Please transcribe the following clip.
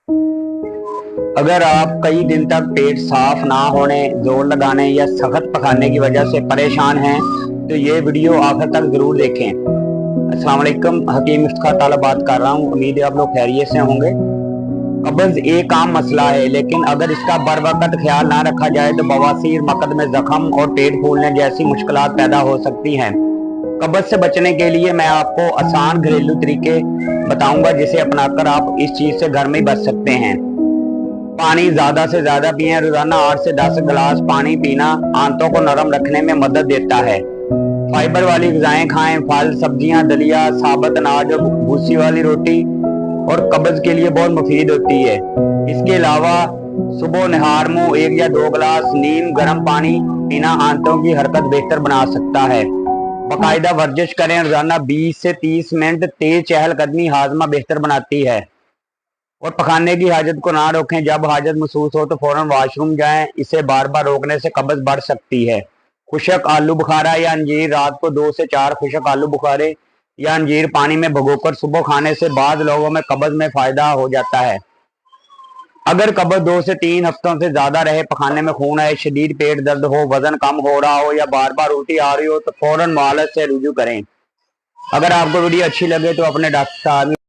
अगर आप कई दिन तक पेट साफ ना होने, जोर लगाने या सख्त पखाने की वजह से परेशान हैं, तो ये वीडियो आखिर तक जरूर देखें। अस्सलाम वालेकुम, हकीम इफ्तिखार ताला बात कर रहा हूँ। उम्मीद है आप लोग खैरियत से होंगे। कब्ज एक आम मसला है, लेकिन अगर इसका बर वक्त ख्याल ना रखा जाए तो बवासीर, मकद में जख्म और पेट फूलने जैसी मुश्किलात पैदा हो सकती हैं। कब्ज से बचने के लिए मैं आपको आसान घरेलू तरीके बताऊंगा, जिसे अपनाकर आप इस चीज से घर में ही बच सकते हैं। पानी ज्यादा से ज्यादा पिएं। रोजाना 8 से 10 गिलास पानी पीना आंतों को नरम रखने में मदद देता है। फाइबर वाली गजाएं खाएं। फल, सब्जियां, दलिया, साबुत अनाज और भूसी वाली रोटी और कब्ज के लिए बहुत मुफीद होती है। इसके अलावा सुबह नहार मुंह 1 या 2 गिलास नीम गर्म पानी पीना आंतों की हरकत बेहतर बना सकता है। बाकायदा वर्जिश करें। रोजाना 20 से 30 मिनट तेज चहलकदमी हाजमा बेहतर बनाती है। और पखाने की हाजत को ना रोकें। जब हाजत महसूस हो तो फौरन वॉशरूम जाएं। इसे बार बार रोकने से कब्ज बढ़ सकती है। खुशक आलू बुखारा या अंजीर। रात को 2 से 4 खुशक आलू बुखारे या अंजीर पानी में भिगोकर सुबह खाने से बाद लोगों में कब्ज में फायदा हो जाता है। अगर कब्ज 2 से 3 हफ्तों से ज्यादा रहे, पखाने में खून आए, शदीद पेट दर्द हो, वजन कम हो रहा हो या बार बार उल्टी आ रही हो, तो फौरन मुआलज से रुजू करें। अगर आपको वीडियो अच्छी लगे तो अपने डॉक्टर साहब